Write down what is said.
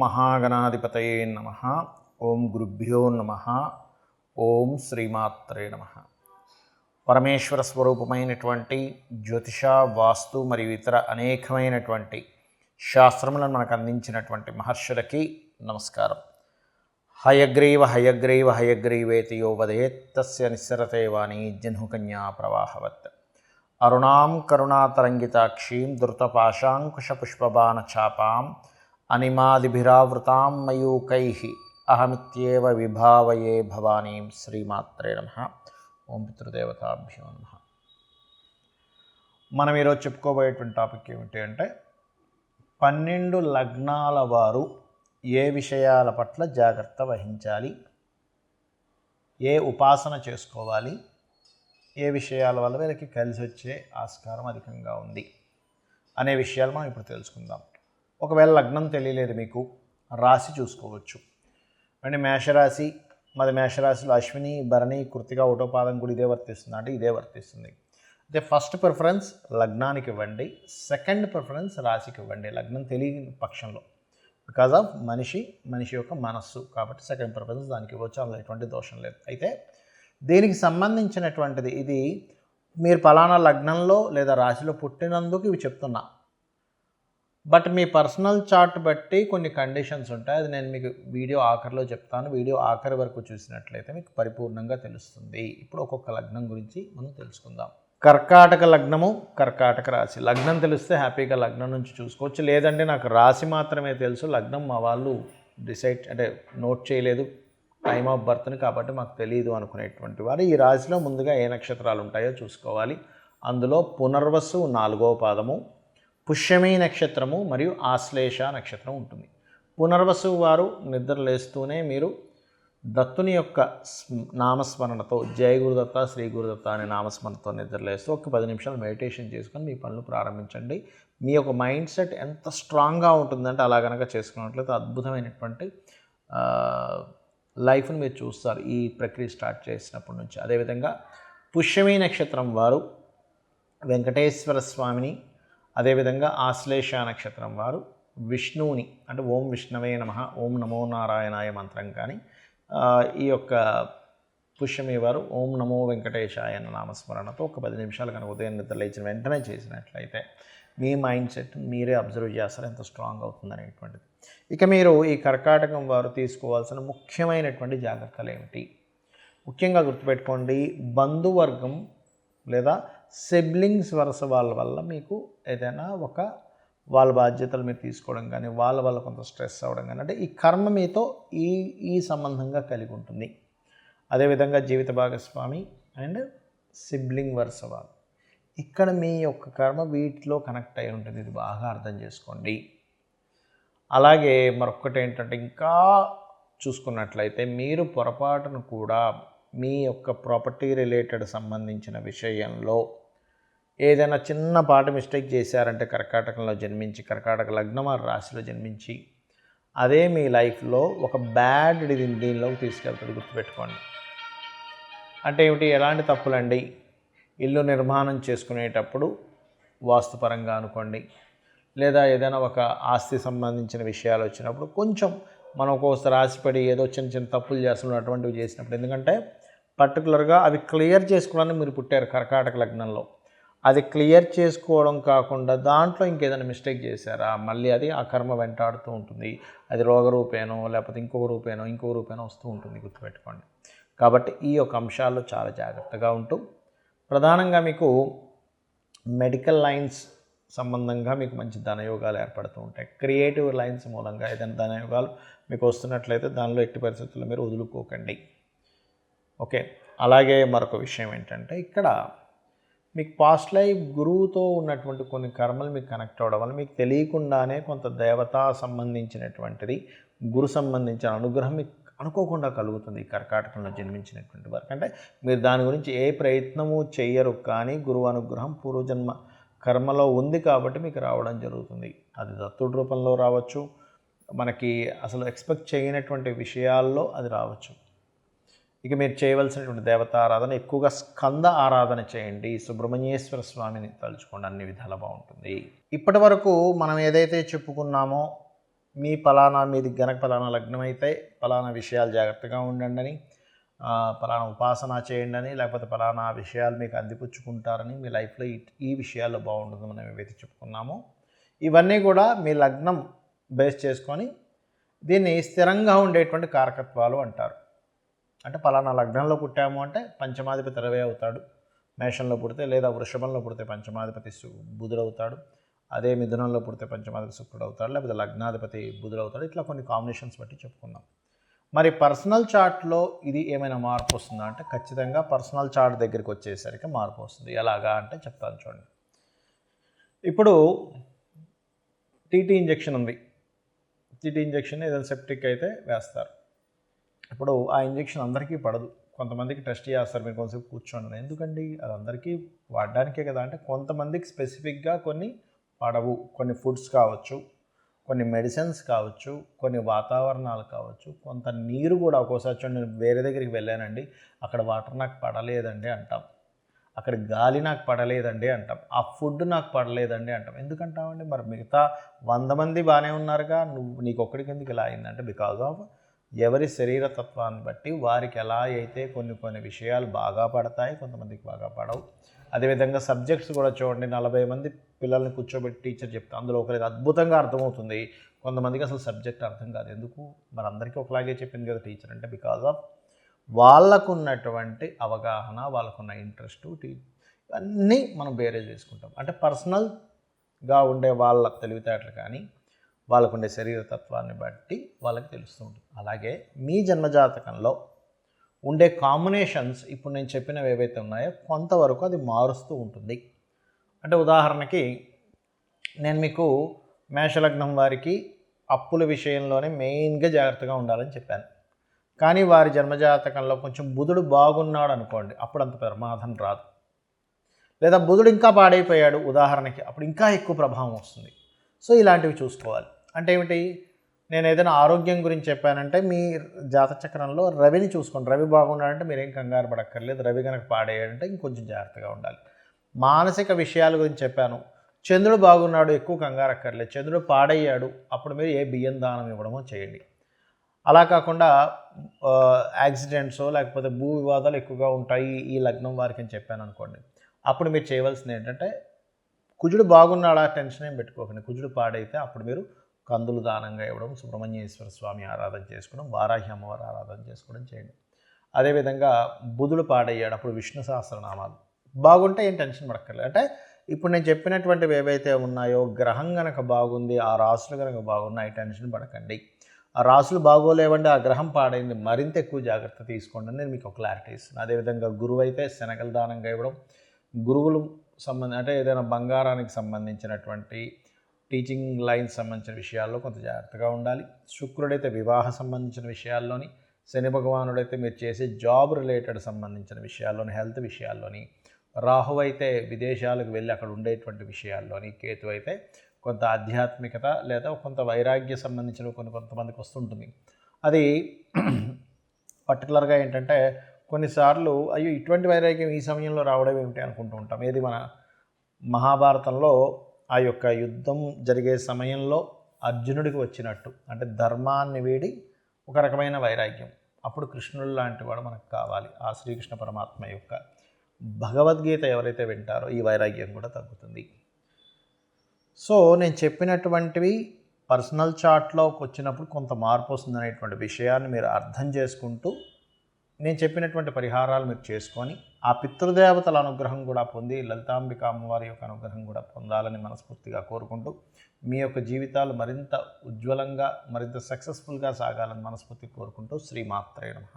మహాగణాధిపతయే నమః. ఓం గురుభ్యో నమః. ఓం శ్రీమాత్రే నమః. పరమేశ్వర స్వరూపమైనటువంటి జ్యోతిష, వాస్తు మరియు ఇతర అనేకమైనటువంటి శాస్త్రములను మనకు అందించినటువంటి మహర్షులకి నమస్కారం. హయగ్రీవ హయగ్రీవ హయగ్రీవేతి యో వదేత్ తస్య నిస్సరతే వాణి జహ్నుకన్యా ప్రవాహవత్. అరుణాం కరుణాతరంగితాక్షీం ధృతపాశాంకుశపుష్పబాణచాపాం అనిమాదిభిరావృతాం మయూకైః అహమిత్యేవ విభావయే భవానీం. శ్రీమాత్రే నమః. ఓం పితృదేవతాభ్యో నమః. మనం ఈరోజు చెప్పుకోబోయేటువంటి టాపిక్ ఏమిటి అంటే 12 లగ్నాల వారు ఏ విషయాల పట్ల జాగ్రత్త వహించాలి, ఏ ఉపాసన చేసుకోవాలి, ఏ విషయాల వల్ల వీళ్ళకి కలిసి వచ్చే ఆస్కారం అధికంగా ఉంది అనే విషయాలు మనం ఇప్పుడు తెలుసుకుందాం. ఒకవేళ లగ్నం తెలియలేదు మీకు, రాశి చూసుకోవచ్చు. అంటే మేషరాశి, మరి మేషరాశిలో అశ్విని, భరణి, కృత్తిక, ఒకటో పాదం కూడా ఇదే వర్తిస్తుంది అంటే ఇదే వర్తిస్తుంది. అయితే ఫస్ట్ ప్రిఫరెన్స్ లగ్నానికి ఇవ్వండి, సెకండ్ ప్రిఫరెన్స్ రాశికి ఇవ్వండి లగ్నం తెలియని పక్షంలో. బికాజ్ ఆఫ్ మనిషి యొక్క మనస్సు కాబట్టి సెకండ్ ప్రిఫరెన్స్ దానికి ఇవ్వచ్చు, అందులో ఎటువంటి దోషం లేదు. అయితే దీనికి సంబంధించినటువంటిది ఇది మీరు పలానా లగ్నంలో లేదా రాశిలో పుట్టినందుకు ఇవి చెప్తున్నా. బట్ మీ పర్సనల్ చార్ట్ బట్టి కొన్ని కండిషన్స్ ఉంటాయి, అది నేను మీకు వీడియో ఆఖరిలో చెప్తాను. వీడియో ఆఖరి వరకు చూసినట్లయితే మీకు పరిపూర్ణంగా తెలుస్తుంది. ఇప్పుడు ఒక్కొక్క లగ్నం గురించి మనం తెలుసుకుందాం. కర్కాటక లగ్నము, కర్కాటక రాశి. లగ్నం తెలిస్తే హ్యాపీగా లగ్నం నుంచి చూసుకోవచ్చు. లేదంటే నాకు రాశి మాత్రమే తెలుసు, లగ్నం మా వాళ్ళు డిసైడ్ అంటే నోట్ చేయలేదు టైమ్ ఆఫ్ బర్త్ని కాబట్టి మాకు తెలియదు అనుకునేటువంటి వారు ఈ రాశిలో ముందుగా ఏ నక్షత్రాలు ఉంటాయో చూసుకోవాలి. అందులో పునర్వసు 4వ పాదము, పుష్యమి నక్షత్రము మరియు ఆశ్లేష నక్షత్రం ఉంటుంది. పునర్వసు వారు నిద్ర లేస్తూనే మీరు దత్తుని యొక్క నామస్మరణతో జయ గురుదత్త, శ్రీ గురుదత్త అనే నామస్మరణతో నిద్ర లేస్తూ ఒక 10 నిమిషాలు మెడిటేషన్ చేసుకొని మీ పనులు ప్రారంభించండి. మీ యొక్క మైండ్ సెట్ ఎంత స్ట్రాంగ్గా ఉంటుందంటే అలా కనుక చేసుకున్నట్లయితే అద్భుతమైనటువంటి లైఫ్ని మీరు చూస్తారు ఈ ప్రక్రియ స్టార్ట్ చేసినప్పటి నుంచి. అదేవిధంగా పుష్యమి నక్షత్రం వారు వెంకటేశ్వర స్వామిని, అదేవిధంగా ఆశ్లేష నక్షత్రం వారు విష్ణువుని అంటే ఓం విష్ణవే నమః, ఓం నమో నారాయణాయ మంత్రం కానీ, ఈ యొక్క పుష్యమి వారు ఓం నమో వెంకటేశాయ అన్న నామస్మరణతో ఒక 10 నిమిషాలు కనుక ఉదయం నిద్ర లేచిన వెంటనే చేసినట్లయితే మీ మైండ్ సెట్ మీరే అబ్జర్వ్ చేస్తారు ఎంత స్ట్రాంగ్ అవుతుంది అనేటువంటిది. ఇక మీరు ఈ కర్కాటకం వారు తీసుకోవాల్సిన ముఖ్యమైనటువంటి జాగ్రత్తలు ఏమిటి? ముఖ్యంగా గుర్తుపెట్టుకోండి, బంధువర్గం లేదా సిబ్లింగ్స్ వరుస వాళ్ళ వల్ల మీకు ఏదైనా వాళ్ళ బాధ్యతలు మీరు తీసుకోవడం కానీ, వాళ్ళ వల్ల కొంత స్ట్రెస్ అవ్వడం కానీ, అంటే ఈ కర్మ మీతో ఈ సంబంధంగా కలిగి ఉంటుంది. అదేవిధంగా జీవిత భాగస్వామి అండ్ సిబ్లింగ్ వరుస వాళ్ళు, ఇక్కడ మీ యొక్క కర్మ వీటిలో కనెక్ట్ అయి ఉంటుంది. ఇది బాగా అర్థం చేసుకోండి. అలాగే మరొకటి ఏంటంటే ఇంకా చూసుకున్నట్లయితే మీరు పొరపాటును కూడా మీ యొక్క ప్రాపర్టీ రిలేటెడ్ సంబంధించిన విషయంలో ఏదైనా చిన్నపాటి మిస్టేక్ చేశారంటే కర్కాటకంలో జన్మించి, కర్కాటక లగ్నం ఆ రాశిలో జన్మించి, అదే మీ లైఫ్లో ఒక బ్యాడ్ దీనిలోకి తీసుకెళ్తుంది. గుర్తుపెట్టుకోండి. అంటే ఏమిటి, ఎలాంటి తప్పులండి? ఇల్లు నిర్మాణం చేసుకునేటప్పుడు వాస్తుపరంగా అనుకోండి, లేదా ఏదైనా ఒక ఆస్తి సంబంధించిన విషయాలు వచ్చినప్పుడు కొంచెం మనం ఒక్కోసారి రాసిపడి ఏదో చిన్న చిన్న తప్పులు చేస్తున్నాం అటువంటివి చేసినప్పుడు. ఎందుకంటే పర్టికులర్గా అవి క్లియర్ చేసుకోవడానికి మీరు పుట్టారు కర్కాటక లగ్నంలో. అది క్లియర్ చేసుకోవడం కాకుండా దాంట్లో ఇంకేదైనా మిస్టేక్ చేశారా, మళ్ళీ అది ఆ కర్మ వెంటాడుతూ ఉంటుంది. అది రోగరూపేనో లేకపోతే ఇంకొక రూపేనో వస్తూ ఉంటుంది. గుర్తుపెట్టుకోండి. కాబట్టి ఈ యొక్క అంశాల్లో చాలా జాగ్రత్తగా ఉంటూ, ప్రధానంగా మీకు మెడికల్ లైన్స్ సంబంధంగా మీకు మంచి ధనయోగాలు ఏర్పడుతూ ఉంటాయి. క్రియేటివ్ లైన్స్ మూలంగా ఏదైనా ధనయోగాలు మీకు వస్తున్నట్లయితే దానిలో ఎట్టి పరిస్థితుల్లో మీరు వదులుకోకండి. ఓకే. అలాగే మరొక విషయం ఏంటంటే, ఇక్కడ మీకు పాస్ట్ లైఫ్ గురువుతో ఉన్నటువంటి కొన్ని కర్మలు మీకు కనెక్ట్ అవ్వడం వల్ల మీకు తెలియకుండానే కొంత దేవతా సంబంధించినటువంటిది, గురు సంబంధించిన అనుగ్రహం మీకు అనుకోకుండా కలుగుతుంది ఈ కర్కాటకంలో జన్మించినటువంటి వారికి. అంటే మీరు దాని గురించి ఏ ప్రయత్నము చేయరు, కానీ గురువు అనుగ్రహం పూర్వజన్మ కర్మలో ఉంది కాబట్టి మీకు రావడం జరుగుతుంది. అది దత్తుడి రూపంలో రావచ్చు, మనకి అసలు ఎక్స్పెక్ట్ చేయనటువంటి విషయాల్లో అది రావచ్చు. ఇక మీరు చేయవలసినటువంటి దేవతారాధన ఎక్కువగా స్కంద ఆరాధన చేయండి. సుబ్రహ్మణ్యేశ్వర స్వామిని తలుచుకోండి, అన్ని విధాలా బాగుంటుంది. ఇప్పటి వరకు మనం ఏదైతే చెప్పుకున్నామో మీది గనక పలానా లగ్నం అయితే పలానా విషయాలు జాగ్రత్తగా ఉండండి అని, పలానా ఉపాసన చేయండి అని, లేకపోతే పలానా విషయాలు మీకు అందిపుచ్చుకుంటారని, మీ లైఫ్లో ఈ విషయాల్లో బాగుంటుందని మనం ఏవైతే చెప్పుకున్నామో ఇవన్నీ కూడా మీ లగ్నం బేస్ చేసుకొని దీన్ని స్థిరంగా ఉండేటువంటి కారకత్వాలు అంటారు. అంటే పలానా లగ్నంలో పుట్టాము అంటే పంచమాధిపతి రవి అవుతాడు మేషంలో పుడితే, లేదా వృషభంలో పుడితే పంచమాధిపతి బుధుడవుతాడు, అదే మిథునంలో పుడితే పంచమాధిపతి శుక్రుడు అవుతాడు, లేకపోతే లగ్నాధిపతి బుధుడవుతాడు. ఇట్లా కొన్ని కాంబినేషన్స్ బట్టి చెప్పుకుందాం. మరి పర్సనల్ చార్ట్లో ఇది ఏమైనా మార్పు వస్తుందా అంటే ఖచ్చితంగా పర్సనల్ చార్ట్ దగ్గరికి వచ్చేసరికి మార్పు వస్తుంది. ఎలాగా అంటే చెప్తాను చూడండి. ఇప్పుడు టీటీ ఇంజెక్షన్ ఉంది. టీటీ ఇంజెక్షన్ ఏదైనా సెప్టిక్ అయితే వేస్తారు. ఇప్పుడు ఆ ఇంజెక్షన్ అందరికీ పడదు. కొంతమందికి టెస్ట్ చేస్తారు, మీరు కొంచెంసేపు కూర్చోండి. ఎందుకండి, అది అందరికీ వాడడానికే కదా అంటే కొంతమందికి స్పెసిఫిక్గా కొన్ని పడవు. కొన్ని ఫుడ్స్ కావచ్చు, కొన్ని మెడిసిన్స్ కావచ్చు, కొన్ని వాతావరణాలు కావచ్చు, కొంత నీరు కూడా. ఒక్కోసారి చూడండి, నేను వేరే దగ్గరికి వెళ్ళానండి, అక్కడ వాటర్ నాకు పడలేదండి అంటాం, అక్కడ గాలి నాకు పడలేదండి అంటాం, ఆ ఫుడ్ నాకు పడలేదండి అంటాం. ఎందుకంటామండి? మరి మిగతా 100 మంది బాగానే ఉన్నారుగా, నీకు ఒక్కడికి ఎందుకు ఇలా అయిందంటే బికాజ్ ఆఫ్ ఎవరి శరీరతత్వాన్ని బట్టి వారికి ఎలా అయితే కొన్ని విషయాలు బాగా పడతాయి, కొంతమందికి బాగా పడవు. అదేవిధంగా సబ్జెక్ట్స్ కూడా చూడండి, 40 మంది పిల్లల్ని కూర్చోబెట్టి టీచర్ చెప్తా, అందులో ఒకరికి అద్భుతంగా అర్థమవుతుంది, కొంతమందికి అసలు సబ్జెక్ట్ అర్థం కాదు. ఎందుకు? మరి అందరికీ ఒకలాగే చెప్పింది కదా టీచర్ అంటే బికాజ్ ఆఫ్ వాళ్ళకున్నటువంటి అవగాహన, వాళ్ళకున్న ఇంట్రెస్ట్, ఇవన్నీ మనం బేరేజ్ చేసుకుంటాం. అంటే పర్సనల్గా ఉండే వాళ్ళ తెలివితేటలు కానీ వాళ్ళకుండే శరీరతత్వాన్ని బట్టి వాళ్ళకి తెలుస్తూ ఉంటుంది. అలాగే మీ జన్మజాతకంలో ఉండే కాంబినేషన్స్ ఇప్పుడు నేను చెప్పినవి ఏవైతే ఉన్నాయో కొంతవరకు అది మారుస్తూ ఉంటుంది. అంటే ఉదాహరణకి నేను మీకు మేషలగ్నం వారికి అప్పుల విషయంలోనే మెయిన్గా జాగ్రత్తగా ఉండాలని చెప్పాను. కానీ వారి జన్మజాతకంలో కొంచెం బుధుడు బాగున్నాడు అనుకోండి, అప్పుడు అంత ప్రమాదం రాదు. లేదా బుధుడు ఇంకా పాడైపోయాడు ఉదాహరణకి, అప్పుడు ఇంకా ఎక్కువ ప్రభావం వస్తుంది. సో ఇలాంటివి చూసుకోవాలి. అంటే ఏమిటి, నేను ఏదైనా ఆరోగ్యం గురించి చెప్పానంటే మీ జాతచక్రంలో రవిని చూసుకోండి. రవి బాగున్నాడంటే మీరేం కంగారు పడక్కర్లేదు. రవి కనుక పాడేయాడంటే ఇంకొంచెం జాగ్రత్తగా ఉండాలి. మానసిక విషయాల గురించి చెప్పాను, చంద్రుడు బాగున్నాడు, ఎక్కువ కంగారు అక్కర్లేదు. చంద్రుడు పాడయ్యాడు, అప్పుడు మీరు ఏ బియ్యం దానం ఇవ్వడమో చేయండి. అలా కాకుండా యాక్సిడెంట్స్ లేకపోతే భూ వివాదాలు ఎక్కువగా ఉంటాయి ఈ లగ్నం వారికి అని చెప్పాను అనుకోండి, అప్పుడు మీరు చేయవలసింది ఏంటంటే కుజుడు బాగున్నాడా టెన్షన్ ఏం పెట్టుకోకండి. కుజుడు పాడైతే అప్పుడు మీరు కందులు దానంగా ఇవ్వడం, సుబ్రహ్మణ్యేశ్వర స్వామి ఆరాధన చేసుకోవడం, వారాహి అమ్మవారి ఆరాధన చేసుకోవడం చేయండి. అదేవిధంగా బుధుడు పాడయ్యాడు, అప్పుడు విష్ణు సహస్రనామాలు బాగుంటే ఏం టెన్షన్ పడక్కర్లేదు. అంటే ఇప్పుడు నేను చెప్పినటువంటివి ఏవైతే ఉన్నాయో గ్రహం కనుక బాగుంది, ఆ రాసులు కనుక బాగున్నాయి, టెన్షన్ పడకండి. ఆ రాసులు బాగోలేవండి, ఆ గ్రహం పాడైంది, మరింత ఎక్కువ జాగ్రత్త తీసుకోండి అని నేను మీకు క్లారిటీ ఇస్తున్నాను. అదేవిధంగా గురువు అయితే శనగల దానంగా ఇవ్వడం, గురువులు అంటే ఏదైనా బంగారానికి సంబంధించినటువంటి టీచింగ్ లైన్స్ సంబంధించిన విషయాల్లో కొంత జాగ్రత్తగా ఉండాలి. శుక్రుడైతే వివాహ సంబంధించిన విషయాల్లోని, శని భగవానుడైతే మీరు చేసే జాబ్ రిలేటెడ్ సంబంధించిన విషయాల్లోని, హెల్త్ విషయాల్లోని, రాహు అయితే విదేశాలకు వెళ్ళి అక్కడ ఉండేటువంటి విషయాల్లోని, కేతు అయితే కొంత ఆధ్యాత్మికత లేదా కొంత వైరాగ్య సంబంధించిన కొంతమందికి వస్తుంటుంది. అది పర్టికులర్గా ఏంటంటే కొన్నిసార్లు అయ్యో ఇటువంటి వైరాగ్యం ఈ సమయంలో రావడం ఏమిటి అనుకుంటూ ఉంటాం. ఏది మన మహాభారతంలో ఆ యొక్క యుద్ధం జరిగే సమయంలో అర్జునుడికి వచ్చినట్టు, అంటే ధర్మాన్ని వీడి ఒక రకమైన వైరాగ్యం. అప్పుడు కృష్ణుడు లాంటి వాడు మనకు కావాలి. ఆ శ్రీకృష్ణ పరమాత్మ యొక్క భగవద్గీత ఎవరైతే వింటారో ఈ వైరాగ్యం కూడా తగ్గుతుంది. సో నేను చెప్పినటువంటివి పర్సనల్ చార్ట్లోకి వచ్చినప్పుడు కొంత మార్పు వస్తుందనేటువంటి విషయాన్ని మీరు అర్థం చేసుకుంటూ నేను చెప్పినటువంటి పరిహారాలు మీరు చేసుకొని ఆ పితృదేవతల అనుగ్రహం కూడా పొంది లలితాంబిక అమ్మవారి యొక్క అనుగ్రహం కూడా పొందాలని మనస్ఫూర్తిగా కోరుకుంటూ మీ యొక్క జీవితాలు మరింత ఉజ్వలంగా మరింత సక్సెస్ఫుల్గా సాగాలని మనస్ఫూర్తిగా కోరుకుంటూ శ్రీమాత్రే నమః.